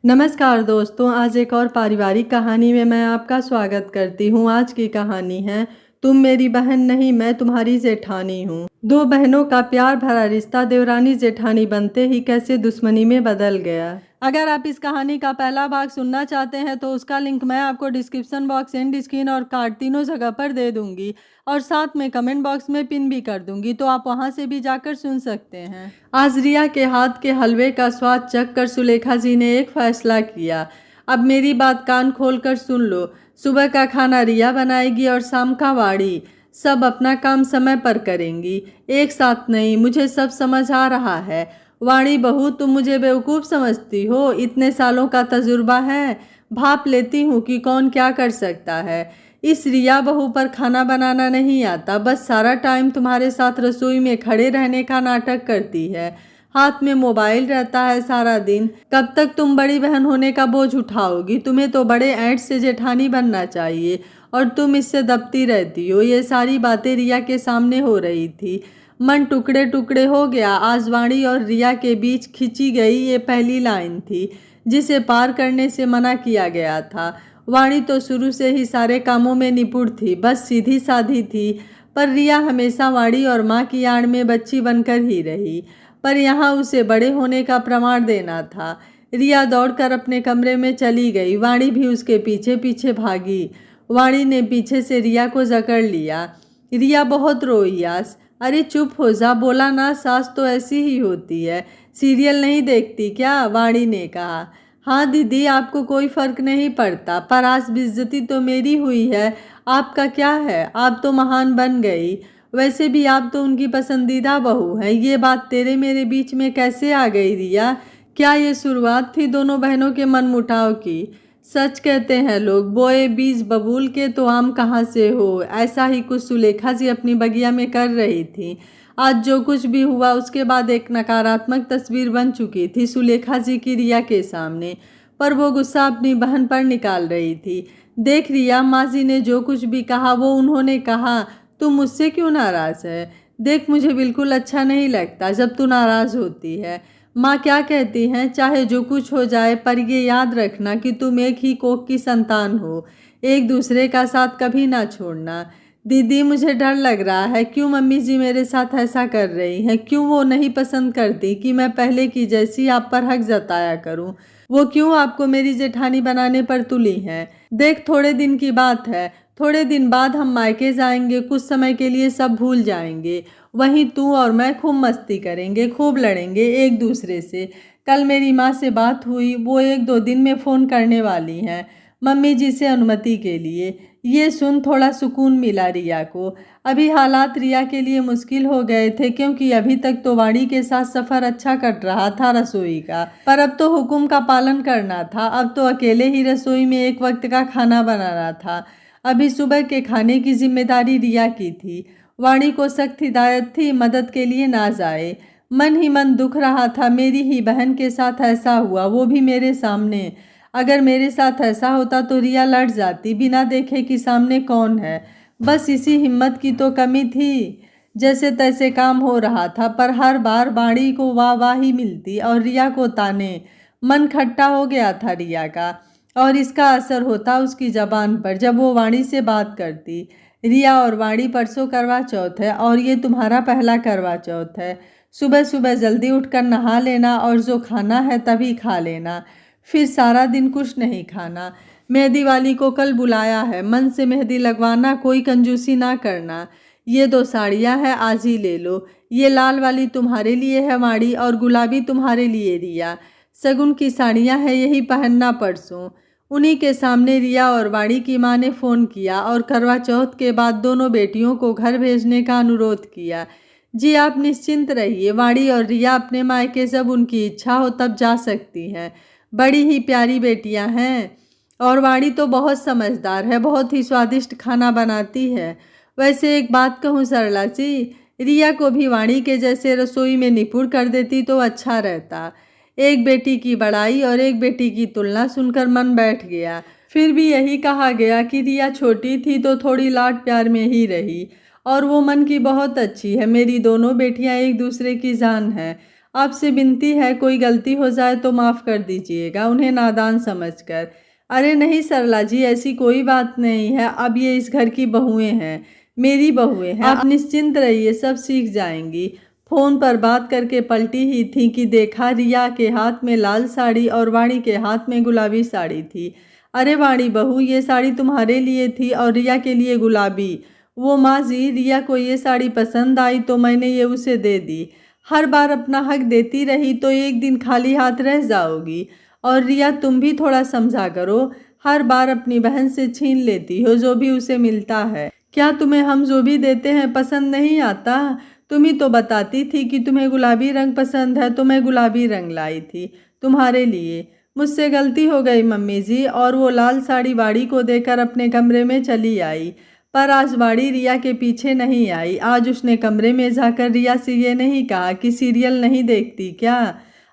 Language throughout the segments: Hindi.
नमस्कार दोस्तों, आज एक और पारिवारिक कहानी में मैं आपका स्वागत करती हूँ। आज की कहानी है तुम मेरी बहन नहीं, मैं तुम्हारी जेठानी हूँ। दो बहनों का प्यार भरा रिश्ता देवरानी जेठानी बनते ही कैसे दुश्मनी में बदल गया। अगर आप इस कहानी का पहला भाग सुनना चाहते हैं तो उसका लिंक मैं आपको डिस्क्रिप्शन बॉक्स, एंड स्क्रीन और कार्ड तीनों जगह पर दे दूंगी और साथ में कमेंट बॉक्स में पिन भी कर दूंगी, तो आप वहां से भी जाकर सुन सकते हैं। आज रिया के हाथ के हलवे का स्वाद चख कर सुलेखा जी ने एक फैसला किया। अब मेरी बात कान खोल कर सुन लो। सुबह का खाना रिया बनाएगी और शाम का वाड़ी। सब अपना काम समय पर करेंगी, एक साथ नहीं। मुझे सब समझ आ रहा है। वाणी बहू, तुम मुझे बेवकूफ़ समझती हो? इतने सालों का तजुर्बा है। भाप लेती हूँ कि कौन क्या कर सकता है। इस रिया बहू पर खाना बनाना नहीं आता, बस सारा टाइम तुम्हारे साथ रसोई में खड़े रहने का नाटक करती है। हाथ में मोबाइल रहता है सारा दिन। कब तक तुम बड़ी बहन होने का बोझ उठाओगी? तुम्हें तो बड़े ऐंठ से जेठानी बनना चाहिए और तुम इससे दबती रहती हो। ये सारी बातें रिया के सामने हो रही थी। मन टुकड़े टुकड़े हो गया। आज वाणी और रिया के बीच खिंची गई ये पहली लाइन थी जिसे पार करने से मना किया गया था। वाणी तो शुरू से ही सारे कामों में निपुण थी, बस सीधी साधी थी। पर रिया हमेशा वाणी और माँ की आड़ में बच्ची बनकर ही रही। पर यहाँ उसे बड़े होने का प्रमाण देना था। रिया दौड़कर अपने कमरे में चली गई। वाणी भी उसके पीछे पीछे भागी। वाणी ने पीछे से रिया को जकड़ लिया। रिया बहुत रोई। आस, अरे चुप हो जा, बोला ना, सास तो ऐसी ही होती है। सीरियल नहीं देखती क्या? वाणी ने कहा। हाँ दीदी, आपको कोई फर्क नहीं पड़ता, पर आज बेइज्जती तो मेरी हुई है। आपका क्या है? आप तो महान बन गई। वैसे भी आप तो उनकी पसंदीदा बहू हैं। ये बात तेरे मेरे बीच में कैसे आ गई रिया? क्या ये शुरुआत थी दोनों बहनों के मनमुटाव की? सच कहते हैं लोग, बोए बीज बबूल के तो आम कहाँ से हो। ऐसा ही कुछ सुलेखा जी अपनी बगिया में कर रही थी। आज जो कुछ भी हुआ उसके बाद एक नकारात्मक तस्वीर बन चुकी थी सुलेखा जी की रिया के सामने, पर वो गुस्सा अपनी बहन पर निकाल रही थी। देख रिया, माँ जी ने जो कुछ भी कहा वो उन्होंने कहा। तू मुझसे क्यों नाराज़ है? देख, मुझे बिल्कुल अच्छा नहीं लगता जब तू नाराज़ होती है। माँ क्या कहती हैं, चाहे जो कुछ हो जाए, पर ये याद रखना कि तुम एक ही कोख की संतान हो। एक दूसरे का साथ कभी ना छोड़ना। दीदी, मुझे डर लग रहा है। क्यों मम्मी जी मेरे साथ ऐसा कर रही हैं? क्यों वो नहीं पसंद करती कि मैं पहले की जैसी आप पर हक जताया करूं? वो क्यों आपको मेरी जेठानी बनाने पर तुली हैं? देख, थोड़े दिन की बात है। थोड़े दिन बाद हम मायके जाएंगे। कुछ समय के लिए सब भूल जाएंगे। वहीं तू और मैं खूब मस्ती करेंगे, खूब लड़ेंगे एक दूसरे से। कल मेरी माँ से बात हुई, वो 1-2 दिन में फ़ोन करने वाली हैं मम्मी जी से अनुमति के लिए। ये सुन थोड़ा सुकून मिला रिया को। अभी हालात रिया के लिए मुश्किल हो गए थे, क्योंकि अभी तक तो वाणी के साथ सफ़र अच्छा कट रहा था रसोई का, पर अब तो हुक्म का पालन करना था। अब तो अकेले ही रसोई में एक वक्त का खाना बनाना था। अभी सुबह के खाने की जिम्मेदारी रिया की थी। वाणी को सख्त हिदायत थी, मदद के लिए ना जाए। मन ही मन दुख रहा था, मेरी ही बहन के साथ ऐसा हुआ, वो भी मेरे सामने। अगर मेरे साथ ऐसा होता तो रिया लड़ जाती, बिना देखे कि सामने कौन है। बस इसी हिम्मत की तो कमी थी। जैसे तैसे काम हो रहा था, पर हर बार वाणी को वाहवाही मिलती और रिया को ताने। मन खट्टा हो गया था रिया का, और इसका असर होता उसकी जबान पर जब वो वाणी से बात करती। रिया और वाणी, परसों करवा चौथ है और ये तुम्हारा पहला करवा चौथ है। सुबह सुबह जल्दी उठकर नहा लेना और जो खाना है तभी खा लेना, फिर सारा दिन कुछ नहीं खाना। मेहंदी वाली को कल बुलाया है, मन से मेहंदी लगवाना, कोई कंजूसी ना करना। ये 2 साड़ियाँ हैं, आज ही ले लो। ये लाल वाली तुम्हारे लिए है वाणी और गुलाबी तुम्हारे लिए रिया। शगुन की साड़ियाँ हैं, यही पहनना परसों। उन्हीं के सामने रिया और वाणी की माँ ने फ़ोन किया और करवा चौथ के बाद दोनों बेटियों को घर भेजने का अनुरोध किया। जी आप निश्चिंत रहिए, वाणी और रिया अपने मायके जब उनकी इच्छा हो तब जा सकती हैं। बड़ी ही प्यारी बेटियां हैं और वाणी तो बहुत समझदार है, बहुत ही स्वादिष्ट खाना बनाती है। वैसे एक बात कहूँ सरला जी, रिया को भी वाणी के जैसे रसोई में निपुण कर देती तो अच्छा रहता। एक बेटी की बड़ाई और एक बेटी की तुलना सुनकर मन बैठ गया। फिर भी यही कहा गया कि रिया छोटी थी तो थोड़ी लाड प्यार में ही रही, और वो मन की बहुत अच्छी है। मेरी दोनों बेटियां एक दूसरे की जान हैं। आपसे विनती है, कोई गलती हो जाए तो माफ़ कर दीजिएगा, उन्हें नादान समझकर। अरे नहीं सरला जी, ऐसी कोई बात नहीं है, अब ये इस घर की बहुएं हैं, मेरी बहुएं हैं, आप निश्चिंत रहिए, सब सीख जाएंगी। फोन पर बात करके पलटी ही थी कि देखा, रिया के हाथ में लाल साड़ी और वाणी के हाथ में गुलाबी साड़ी थी। अरे वाणी बहू, ये साड़ी तुम्हारे लिए थी और रिया के लिए गुलाबी। वो माँ जी, रिया को ये साड़ी पसंद आई तो मैंने ये उसे दे दी। हर बार अपना हक देती रही तो एक दिन खाली हाथ रह जाओगी। और रिया, तुम भी थोड़ा समझा करो, हर बार अपनी बहन से छीन लेती हो जो भी उसे मिलता है। क्या तुम्हें हम जो भी देते हैं पसंद नहीं आता? तुम ही तो बताती थी कि तुम्हें गुलाबी रंग पसंद है, तो मैं गुलाबी रंग लाई थी तुम्हारे लिए। मुझसे गलती हो गई मम्मी जी। और वो लाल साड़ी वाड़ी को देकर अपने कमरे में चली आई। पर आज वाड़ी रिया के पीछे नहीं आई। आज उसने कमरे में जाकर रिया से ये नहीं कहा कि सीरियल नहीं देखती क्या।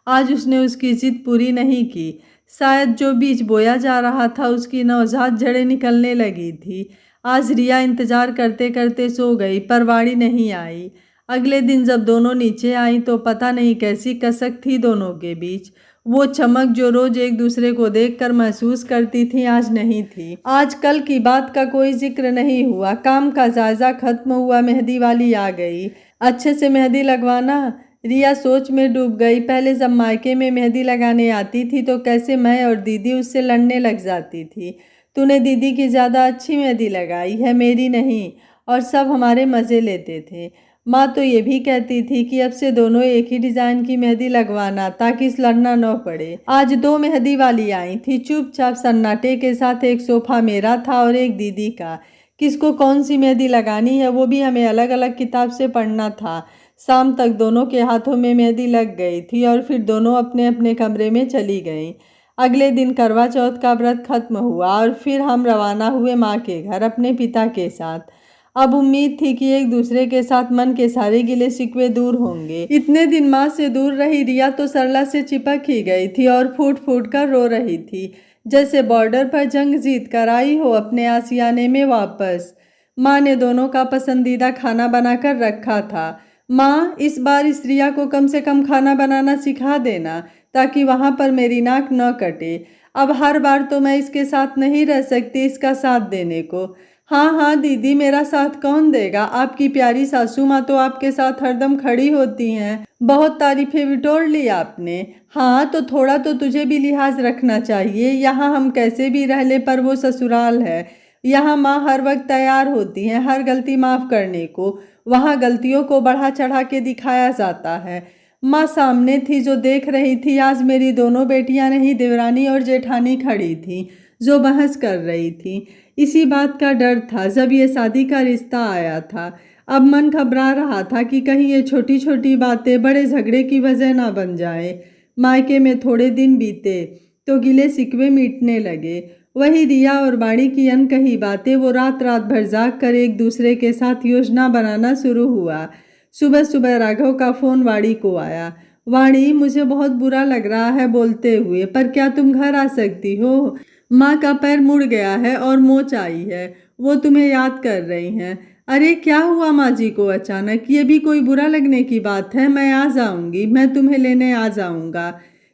आज उसने उसकी जिद पूरी नहीं की। शायद जो बीज बोया जा रहा था उसकी नवजात जड़ें निकलने लगी थी। आज रिया इंतजार करते करते सो गई, पर वाड़ी नहीं आई। अगले दिन जब दोनों नीचे आई तो पता नहीं कैसी कसक थी दोनों के बीच। वो चमक जो रोज एक दूसरे को देखकर महसूस करती थी, आज नहीं थी। आज कल की बात का कोई जिक्र नहीं हुआ। काम का जायजा खत्म हुआ, मेहंदी वाली आ गई। अच्छे से मेहंदी लगवाना। रिया सोच में डूब गई। पहले जब मायके में मेहंदी लगाने आती थी तो कैसे मैं और दीदी उससे लड़ने लग जाती थी। तूने दीदी की ज़्यादा अच्छी मेहंदी लगाई है, मेरी नहीं। और सब हमारे मज़े लेते थे। माँ तो ये भी कहती थी कि अब से दोनों एक ही डिज़ाइन की मेहंदी लगवाना, ताकि लड़ना न पड़े। आज दो मेहंदी वाली आई थी, चुपचाप सन्नाटे के साथ। एक सोफा मेरा था और एक दीदी का। किसको कौन सी मेहंदी लगानी है वो भी हमें अलग अलग किताब से पढ़ना था। शाम तक दोनों के हाथों में मेहंदी लग गई थी और फिर दोनों अपने अपने कमरे में चली गईं। अगले दिन करवा चौथ का व्रत खत्म हुआ और फिर हम रवाना हुए माँ के घर अपने पिता के साथ। अब उम्मीद थी कि एक दूसरे के साथ मन के सारे गिले शिकवे दूर होंगे। इतने दिन माँ से दूर रही रिया तो सरला से चिपक ही गई थी और फूट फूट कर रो रही थी, जैसे बॉर्डर पर जंग जीत कर आई हो अपने आसियाने में वापस। माँ ने दोनों का पसंदीदा खाना बनाकर रखा था। माँ, इस बार इस रिया को कम से कम खाना बनाना सिखा देना, ताकि वहाँ पर मेरी नाक न कटे। अब हर बार तो मैं इसके साथ नहीं रह सकती इसका साथ देने को। हाँ हाँ दीदी, मेरा साथ कौन देगा? आपकी प्यारी सासू माँ तो आपके साथ हरदम खड़ी होती हैं। बहुत तारीफें बिटोर ली आपने। हाँ, तो थोड़ा तो तुझे भी लिहाज रखना चाहिए। यहाँ हम कैसे भी रह ले, पर वो ससुराल है। यहाँ माँ हर वक्त तैयार होती हैं हर गलती माफ़ करने को। वहाँ गलतियों को बढ़ा चढ़ा के दिखाया जाता है। माँ सामने थी जो देख रही थी। आज मेरी दोनों बेटियां नहीं, देवरानी और जेठानी खड़ी थी जो बहस कर रही थी। इसी बात का डर था जब ये शादी का रिश्ता आया था। अब मन घबरा रहा था कि कहीं ये छोटी छोटी बातें बड़े झगड़े की वजह ना बन जाए। मायके में थोड़े दिन बीते तो गिले शिकवे मिटने लगे। वही रिया और बाड़ी की अनकही बातें, वो रात रात भर जाग कर एक दूसरे के साथ योजना बनाना शुरू हुआ। सुबह सुबह राघव का फोन वाणी को आया। वाणी, मुझे बहुत बुरा लग रहा है बोलते हुए, पर क्या तुम घर आ सकती हो? माँ का पैर मुड़ गया है और मोच आई है। वो तुम्हें याद कर रही हैं। अरे क्या हुआ माँ जी को अचानक? ये भी कोई बुरा लगने की बात है? मैं आ जाऊंगी, मैं तुम्हें लेने आ जाऊंगा।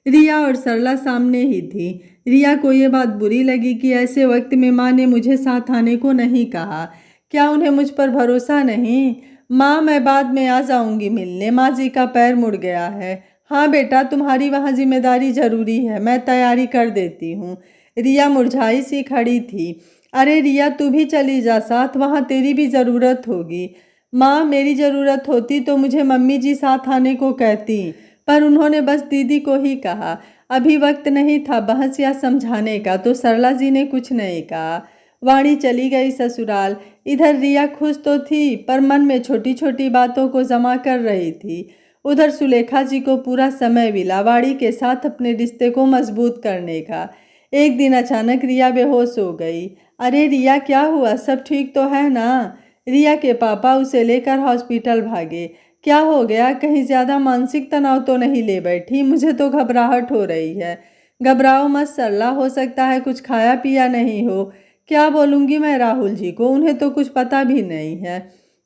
रिया और सरला सामने ही थी। रिया को ये बात बुरी लगी कि ऐसे वक्त में माँ ने मुझे साथ आने को नहीं कहा। क्या उन्हें मुझ पर भरोसा नहीं? माँ, मैं बाद में आ जाऊंगी मिलने। माँ जी का पैर मुड़ गया है। हाँ बेटा, तुम्हारी वहाँ जिम्मेदारी जरूरी है, मैं तैयारी कर देती हूँ। रिया मुरझाई सी खड़ी थी। अरे रिया, तू भी चली जा साथ, वहाँ तेरी भी ज़रूरत होगी। माँ, मेरी ज़रूरत होती तो मुझे मम्मी जी साथ आने को कहती, पर उन्होंने बस दीदी को ही कहा। अभी वक्त नहीं था बहस या समझाने का, तो सरला जी ने कुछ नहीं कहा। वाणी चली गई ससुराल। इधर रिया खुश तो थी, पर मन में छोटी छोटी बातों को जमा कर रही थी। उधर सुलेखा जी को पूरा समय मिला वाड़ी के साथ अपने रिश्ते को मजबूत करने का। एक दिन अचानक रिया बेहोश हो गई। अरे रिया, क्या हुआ? सब ठीक तो है ना? रिया के पापा उसे लेकर हॉस्पिटल भागे। क्या हो गया? कहीं ज़्यादा मानसिक तनाव तो नहीं ले बैठी? मुझे तो घबराहट हो रही है। घबराओ मत सरला, हो सकता है कुछ खाया पिया नहीं हो। क्या बोलूँगी मैं राहुल जी को, उन्हें तो कुछ पता भी नहीं है।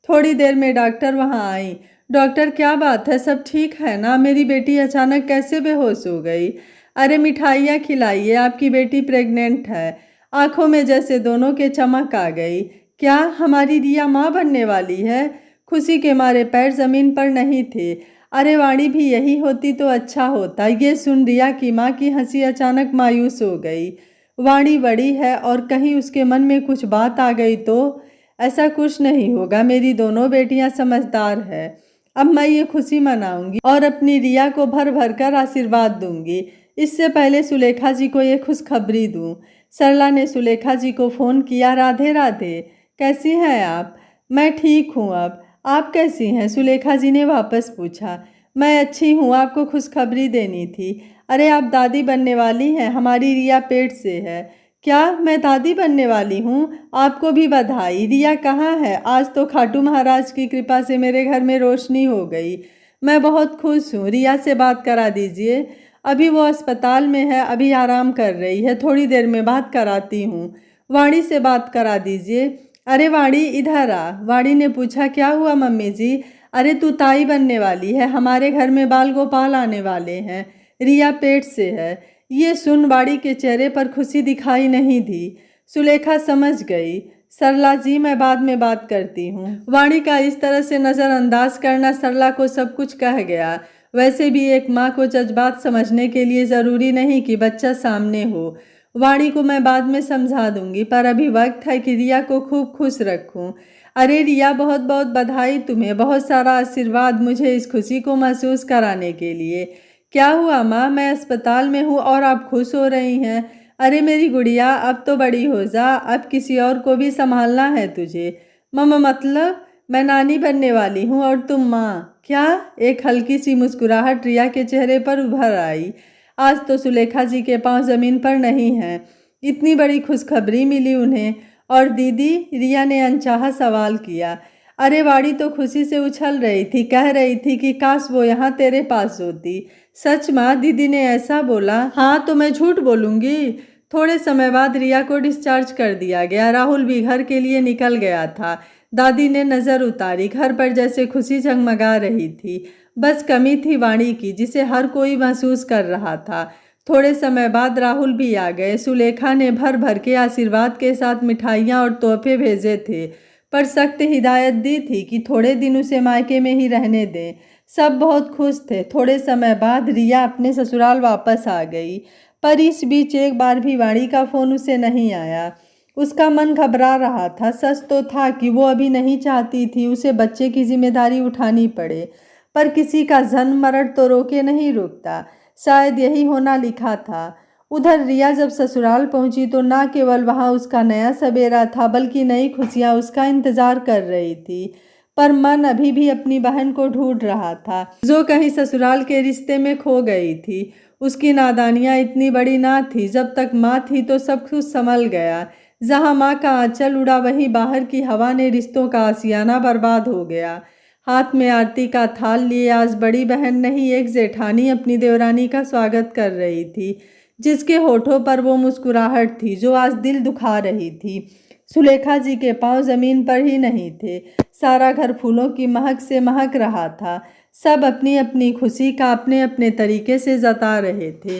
थोड़ी देर में डॉक्टर वहाँ आई। डॉक्टर क्या बात है, सब ठीक है ना? मेरी बेटी अचानक कैसे बेहोश हो गई? अरे मिठाइयाँ खिलाइए, आपकी बेटी प्रेग्नेंट है। आंखों में जैसे दोनों के चमक आ गई। क्या हमारी रिया माँ बनने वाली है? खुशी के मारे पैर जमीन पर नहीं थे। अरे वाणी भी यही होती तो अच्छा होता। ये सुन रिया की माँ की हंसी अचानक मायूस हो गई। वाणी बड़ी है और कहीं उसके मन में कुछ बात आ गई तो? ऐसा कुछ नहीं होगा, मेरी दोनों बेटियां समझदार है। अब मैं ये खुशी मनाऊंगी और अपनी रिया को भर भर कर आशीर्वाद दूंगी। इससे पहले सुलेखा जी को ये खुशखबरी दूं। सरला ने सुलेखा जी को फ़ोन किया। राधे राधे, कैसी हैं आप? मैं ठीक हूँ। अब आप कैसी हैं? सुलेखा जी ने वापस पूछा। मैं अच्छी हूँ, आपको खुशखबरी देनी थी। अरे आप दादी बनने वाली हैं, हमारी रिया पेट से है। क्या मैं दादी बनने वाली हूँ? आपको भी बधाई। रिया कहाँ है? आज तो खाटू महाराज की कृपा से मेरे घर में रोशनी हो गई। मैं बहुत खुश हूँ। रिया से बात करा दीजिए। अभी वो अस्पताल में है, अभी आराम कर रही है, थोड़ी देर में बात कराती हूँ। वाणी से बात करा दीजिए। अरे वाणी इधर आ। वाणी ने पूछा, क्या हुआ मम्मी जी? अरे तू ताई बनने वाली है, हमारे घर में बाल गोपाल आने वाले हैं। रिया पेट से है। ये सुन वाणी के चेहरे पर खुशी दिखाई नहीं दी। सुलेखा समझ गई। सरला जी, मैं बाद में बात करती हूँ। वाणी का इस तरह से नज़रअंदाज करना सरला को सब कुछ कह गया। वैसे भी एक माँ को जज्बात समझने के लिए ज़रूरी नहीं कि बच्चा सामने हो। वाणी को मैं बाद में समझा दूंगी, पर अभी वक्त है कि रिया को खूब खुश रखूं। अरे रिया, बहुत बहुत बधाई तुम्हें, बहुत सारा आशीर्वाद मुझे इस खुशी को महसूस कराने के लिए। क्या हुआ माँ? मैं अस्पताल में हूँ और आप खुश हो रही हैं? अरे मेरी गुड़िया, अब तो बड़ी हो जा, अब किसी और को भी संभालना है तुझे। मम्मा मतलब मैं नानी बनने वाली हूँ और तुम माँ? क्या? एक हल्की सी मुस्कुराहट रिया के चेहरे पर उभर आई। आज तो सुलेखा जी के पांव जमीन पर नहीं हैं। इतनी बड़ी खुशखबरी मिली उन्हें। और दीदी? रिया ने अनचाहा सवाल किया। अरे वाणी तो खुशी से उछल रही थी, कह रही थी कि काश वो यहाँ तेरे पास होती। सच माँ? दीदी ने ऐसा बोला? हाँ तो मैं झूठ बोलूँगी? थोड़े समय बाद रिया को डिस्चार्ज कर दिया गया। राहुल भी घर के लिए निकल गया था। दादी ने नज़र उतारी। घर पर जैसे खुशी जगमगा रही थी। बस कमी थी वाणी की, जिसे हर कोई महसूस कर रहा था। थोड़े समय बाद राहुल भी आ गए। सुलेखा ने भर भर के आशीर्वाद के साथ मिठाइयाँ और तोहफे भेजे थे, पर सख्त हिदायत दी थी कि थोड़े दिन उसे मायके में ही रहने दें। सब बहुत खुश थे। थोड़े समय बाद रिया अपने ससुराल वापस आ गई, पर इस बीच एक बार भी वाणी का फ़ोन उसे नहीं आया। उसका मन घबरा रहा था। सच तो था कि वो अभी नहीं चाहती थी उसे बच्चे की जिम्मेदारी उठानी पड़े, पर किसी का जन्म मरण तो रोके नहीं रुकता। शायद यही होना लिखा था। उधर रिया जब ससुराल पहुंची तो ना केवल वहां उसका नया सवेरा था, बल्कि नई खुशियां उसका इंतजार कर रही थी। पर मन अभी भी अपनी बहन को ढूंढ रहा था, जो कहीं ससुराल के रिश्ते में खो गई थी। उसकी नादानियां इतनी बड़ी ना थी। जब तक माँ थी तो सब कुछ संभल गया। जहाँ माँ का आंचल उड़ा, वहीं बाहर की हवा ने रिश्तों का आशियाना बर्बाद हो गया। हाथ में आरती का थाल लिए आज बड़ी बहन नहीं, एक जेठानी अपनी देवरानी का स्वागत कर रही थी, जिसके होठों पर वो मुस्कुराहट थी जो आज दिल दुखा रही थी। सुलेखा जी के पांव जमीन पर ही नहीं थे। सारा घर फूलों की महक से महक रहा था। सब अपनी अपनी खुशी का अपने अपने तरीके से जता रहे थे।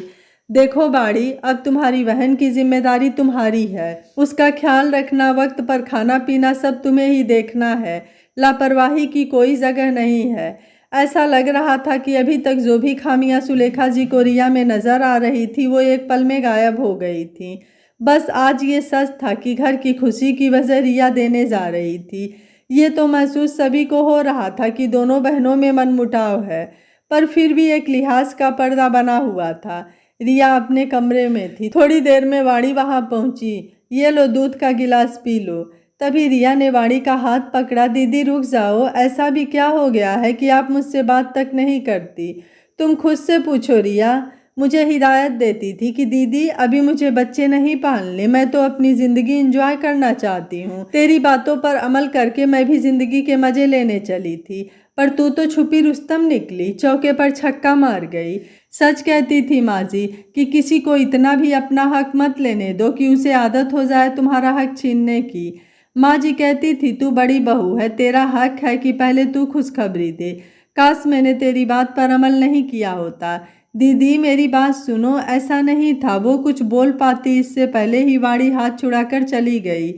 देखो बाड़ी, अब तुम्हारी बहन की जिम्मेदारी तुम्हारी है। उसका ख्याल रखना, वक्त पर खाना पीना सब तुम्हें ही देखना है। लापरवाही की कोई जगह नहीं है। ऐसा लग रहा था कि अभी तक जो भी खामियां सुलेखा जी को रिया में नजर आ रही थी, वो एक पल में गायब हो गई थी। बस आज ये सच था कि घर की खुशी की वजह रिया देने जा रही थी। ये तो महसूस सभी को हो रहा था कि दोनों बहनों में मनमुटाव है, पर फिर भी एक लिहाज का पर्दा बना हुआ था। रिया अपने कमरे में थी। थोड़ी देर में वाणी वहां पहुंची। ये लो दूध का गिलास पी लो। तभी रिया ने वाणी का हाथ पकड़ा। दीदी रुक जाओ, ऐसा भी क्या हो गया है कि आप मुझसे बात तक नहीं करती? तुम खुद से पूछो रिया। मुझे हिदायत देती थी कि दीदी अभी मुझे बच्चे नहीं पालने, मैं तो अपनी ज़िंदगी एंजॉय करना चाहती हूँ। तेरी बातों पर अमल करके मैं भी ज़िंदगी के मज़े लेने चली थी, पर तू तो छुपी रुस्तम निकली, चौके पर छक्का मार गई। सच कहती थी माँ जी कि किसी को इतना भी अपना हक मत लेने दो कि उसे आदत हो जाए तुम्हारा हक छीनने की। माँ जी कहती थी तू बड़ी बहू है, तेरा हक है कि पहले तू खुशखबरी दे। काश मैंने तेरी बात पर अमल नहीं किया होता। दीदी मेरी बात सुनो, ऐसा नहीं था। वो कुछ बोल पाती इससे पहले ही वाणी हाथ छुड़ाकर चली गई।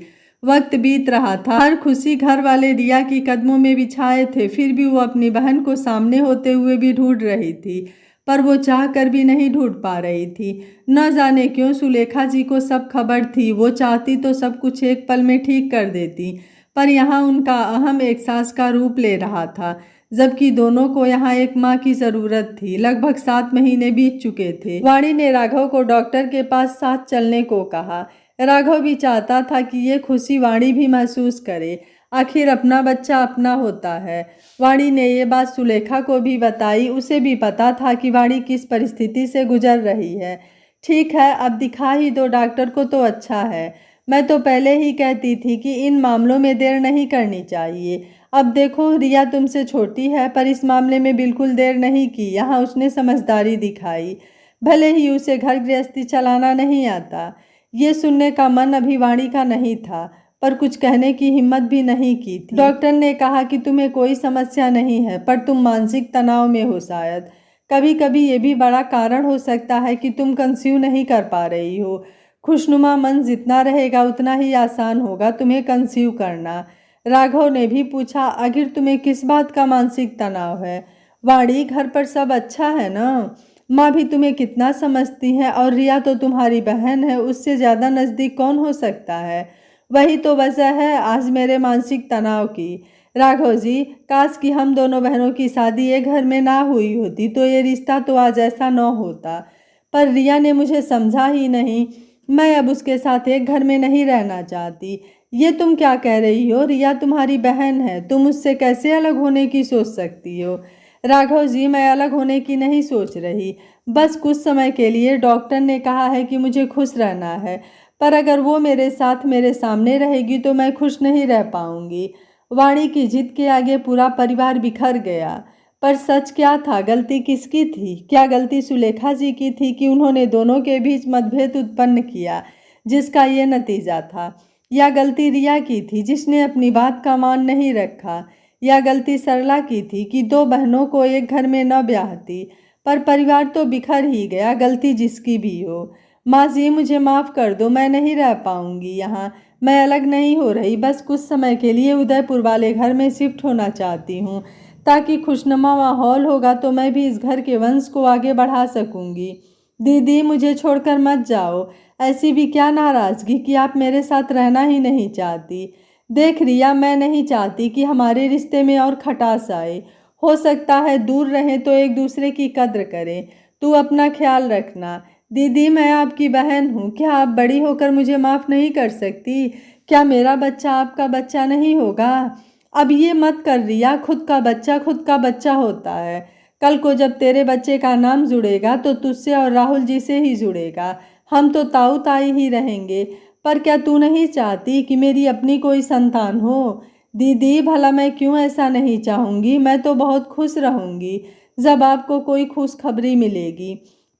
वक्त बीत रहा था, हर खुशी घर वाले रिया की कदमों में बिछाए थे, फिर भी वो अपनी बहन को सामने होते हुए भी ढूंढ रही थी, पर वो चाह कर भी नहीं ढूंढ पा रही थी। न जाने क्यों सुलेखा जी को सब खबर थी। वो चाहती तो सब कुछ एक पल में ठीक कर देती, पर यहाँ उनका अहम एक सास का रूप ले रहा था, जबकि दोनों को यहाँ एक माँ की जरूरत थी। लगभग 7 महीने बीत चुके थे। वाणी ने राघव को डॉक्टर के पास साथ चलने को कहा। राघव भी चाहता था कि ये खुशी वाणी भी महसूस करे, आखिर अपना बच्चा अपना होता है। वाणी ने ये बात सुलेखा को भी बताई। उसे भी पता था कि वाणी किस परिस्थिति से गुजर रही है। ठीक है, अब दिखा ही दो डॉक्टर को तो अच्छा है। मैं तो पहले ही कहती थी कि इन मामलों में देर नहीं करनी चाहिए। अब देखो, रिया तुमसे छोटी है, पर इस मामले में बिल्कुल देर नहीं की। यहाँ उसने समझदारी दिखाई, भले ही उसे घर गृहस्थी चलाना नहीं आता। ये सुनने का मन अभी वाणी का नहीं था, पर कुछ कहने की हिम्मत भी नहीं की थी। डॉक्टर ने कहा कि तुम्हें कोई समस्या नहीं है, पर तुम मानसिक तनाव में हो शायद। कभी कभी ये भी बड़ा कारण हो सकता है कि तुम कंसीव नहीं कर पा रही हो। खुशनुमा मन जितना रहेगा उतना ही आसान होगा तुम्हें कंसीव करना। राघव ने भी पूछा, आखिर तुम्हें किस बात का मानसिक तनाव है? वाणी, घर पर सब अच्छा है ना? माँ भी तुम्हें कितना समझती है, और रिया तो तुम्हारी बहन है, उससे ज़्यादा नज़दीक कौन हो सकता है? वही तो वजह है आज मेरे मानसिक तनाव की। राघव जी, काश कि हम दोनों बहनों की शादी एक घर में ना हुई होती तो ये रिश्ता तो आज ऐसा न होता, पर रिया ने मुझे समझा ही नहीं। मैं अब उसके साथ एक घर में नहीं रहना चाहती। ये तुम क्या कह रही हो? रिया तुम्हारी बहन है, तुम उससे कैसे अलग होने की सोच सकती हो? राघव जी, मैं अलग होने की नहीं सोच रही, बस कुछ समय के लिए डॉक्टर ने कहा है कि मुझे खुश रहना है, पर अगर वो मेरे साथ मेरे सामने रहेगी तो मैं खुश नहीं रह पाऊंगी। वाणी की जिद के आगे पूरा परिवार बिखर गया। पर सच क्या था? गलती किसकी थी? क्या गलती सुलेखा जी की थी कि उन्होंने दोनों के बीच मतभेद उत्पन्न किया, जिसका ये नतीजा था? या गलती रिया की थी, जिसने अपनी बात का मान नहीं रखा? या गलती सरला की थी कि दो बहनों को एक घर में न ब्याहती? पर परिवार तो बिखर ही गया, गलती जिसकी भी हो। माँ जी, मुझे माफ़ कर दो, मैं नहीं रह पाऊंगी यहाँ। मैं अलग नहीं हो रही, बस कुछ समय के लिए उदयपुर वाले घर में शिफ्ट होना चाहती हूँ, ताकि खुशनुमा माहौल होगा तो मैं भी इस घर के वंश को आगे बढ़ा सकूंगी। दीदी, मुझे छोड़कर मत जाओ। ऐसी भी क्या नाराज़गी कि आप मेरे साथ रहना ही नहीं चाहती? देख रिया, मैं नहीं चाहती कि हमारे रिश्ते में और खटास आए। हो सकता है दूर रहें तो एक दूसरे की कद्र करें। तू अपना ख्याल रखना। दीदी, मैं आपकी बहन हूँ, क्या आप बड़ी होकर मुझे माफ़ नहीं कर सकती? क्या मेरा बच्चा आपका बच्चा नहीं होगा? अब ये मत कर रिया, खुद का बच्चा होता है। कल को जब तेरे बच्चे का नाम जुड़ेगा तो तुझसे और राहुल जी से ही जुड़ेगा। हम तो ताऊ ताई ही रहेंगे। पर क्या तू नहीं चाहती कि मेरी अपनी कोई संतान हो? दीदी, भला मैं क्यों ऐसा नहीं चाहूँगी? मैं तो बहुत खुश रहूँगी जब आपको कोई खुशखबरी मिलेगी।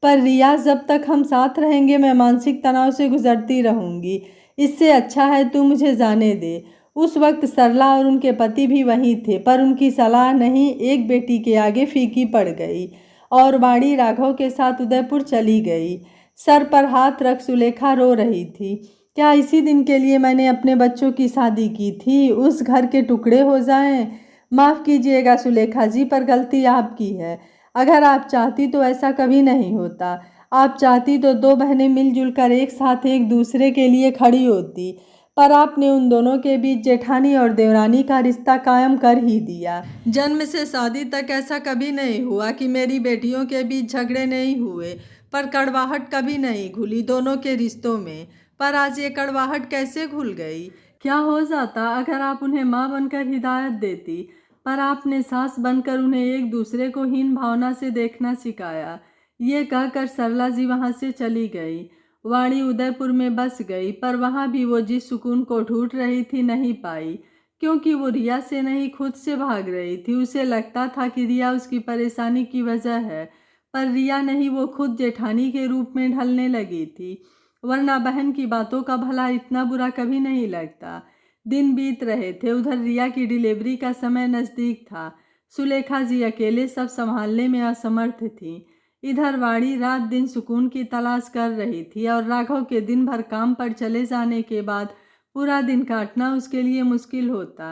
पर रिया, जब तक हम साथ रहेंगे मैं मानसिक तनाव से गुजरती रहूँगी। इससे अच्छा है तू मुझे जाने दे। उस वक्त सरला और उनके पति भी वहीं थे, पर उनकी सलाह नहीं एक बेटी के आगे फीकी पड़ गई, और वाणी राघव के साथ उदयपुर चली गई। सर पर हाथ रख सुलेखा रो रही थी। क्या इसी दिन के लिए मैंने अपने बच्चों की शादी की थी? उस घर के टुकड़े हो जाएं? माफ़ कीजिएगा सुलेखा जी, पर गलती आपकी है। अगर आप चाहती तो ऐसा कभी नहीं होता। आप चाहती तो दो बहनें मिलजुल कर एक साथ एक दूसरे के लिए खड़ी होती, पर आपने उन दोनों के बीच जेठानी और देवरानी का रिश्ता कायम कर ही दिया। जन्म से शादी तक ऐसा कभी नहीं हुआ कि मेरी बेटियों के बीच झगड़े नहीं हुए, पर कड़वाहट कभी नहीं घुली दोनों के रिश्तों में। पर आज ये कड़वाहट कैसे घुल गई? क्या हो जाता अगर आप उन्हें माँ बनकर हिदायत देती, पर आपने सास बनकर उन्हें एक दूसरे को हीन भावना से देखना सिखाया। ये कहकर सरला जी वहाँ से चली गई। वाणी उदयपुर में बस गई, पर वहाँ भी वो जिस सुकून को ढूंढ रही थी नहीं पाई, क्योंकि वो रिया से नहीं खुद से भाग रही थी। उसे लगता था कि रिया उसकी परेशानी की वजह है, पर रिया नहीं, वो खुद जेठानी के रूप में ढलने लगी थी। वरना बहन की बातों का भला इतना बुरा कभी नहीं लगता। दिन बीत रहे थे, उधर रिया की डिलीवरी का समय नज़दीक था। सुलेखा जी अकेले सब संभालने में असमर्थ थीं। इधर वाणी रात दिन सुकून की तलाश कर रही थी और राघव के दिन भर काम पर चले जाने के बाद पूरा दिन काटना उसके लिए मुश्किल होता।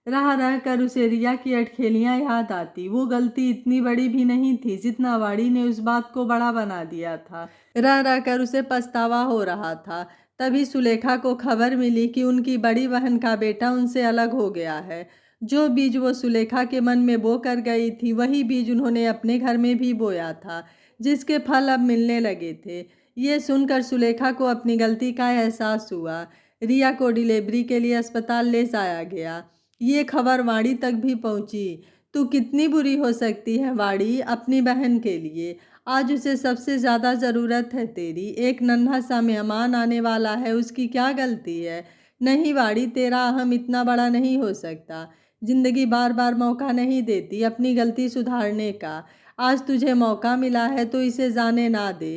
रह रह कर उसे रिया की अटखेलियां याद आती। वो गलती इतनी बड़ी भी नहीं थी जितना वाणी ने उस बात को बड़ा बना दिया था। रह रह कर उसे पछतावा हो रहा था। तभी सुलेखा को खबर मिली कि उनकी बड़ी बहन का बेटा उनसे अलग हो गया है। जो बीज वो सुलेखा के मन में बो कर गई थी वही बीज उन्होंने अपने घर में भी बोया था, जिसके फल अब मिलने लगे थे। ये सुनकर सुलेखा को अपनी गलती का एहसास हुआ। रिया को डिलीवरी के लिए अस्पताल ले जाया गया। ये खबर वाणी तक भी पहुंची। तू कितनी बुरी हो सकती है वाणी अपनी बहन के लिए। आज उसे सबसे ज़्यादा ज़रूरत है तेरी। एक नन्हा सा मेहमान आने वाला है, उसकी क्या गलती है। नहीं वाणी, तेरा अहम इतना बड़ा नहीं हो सकता। जिंदगी बार बार मौका नहीं देती अपनी गलती सुधारने का। आज तुझे मौका मिला है तो इसे जाने ना दे।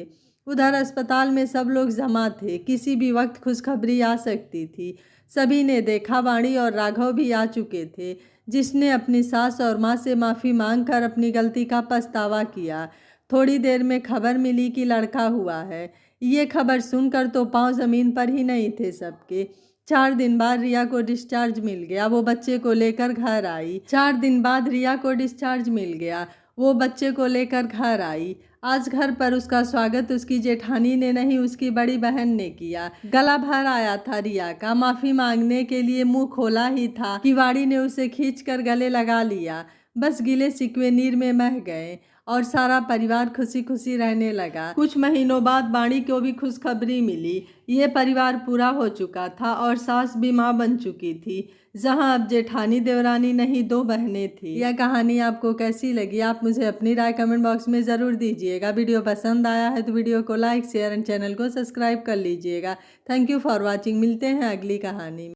उधर अस्पताल में सब लोग जमा थे। किसी भी वक्त खुशखबरी आ सकती थी। सभी ने देखा वाणी और राघव भी आ चुके थे, जिसने अपनी सास और माँ से माफ़ी मांगकर अपनी गलती का पछतावा किया। थोड़ी देर में खबर मिली कि लड़का हुआ है। ये खबर सुनकर तो पांव ज़मीन पर ही नहीं थे सबके। 4 दिन बाद रिया को डिस्चार्ज मिल गया। वो बच्चे को लेकर घर आई। 4 दिन बाद रिया को डिस्चार्ज मिल गया। वो बच्चे को लेकर घर आई। आज घर पर उसका स्वागत उसकी जेठानी ने नहीं, उसकी बड़ी बहन ने किया। गला भर आया था रिया का। माफी मांगने के लिए मुंह खोला ही था कि वाणी ने उसे खींचकर गले लगा लिया। बस गिले शिकवे नीर में बह गए और सारा परिवार खुशी खुशी रहने लगा। कुछ महीनों बाद वाणी को भी खुशखबरी मिली। ये परिवार पूरा हो चुका था और सास भी माँ बन चुकी थी, जहां अब जेठानी देवरानी नहीं 2 बहनें थी। यह कहानी आपको कैसी लगी आप मुझे अपनी राय कमेंट बॉक्स में ज़रूर दीजिएगा। वीडियो पसंद आया है तो वीडियो को लाइक शेयर एंड चैनल को सब्सक्राइब कर लीजिएगा। Thank you for watching. मिलते हैं अगली कहानी में।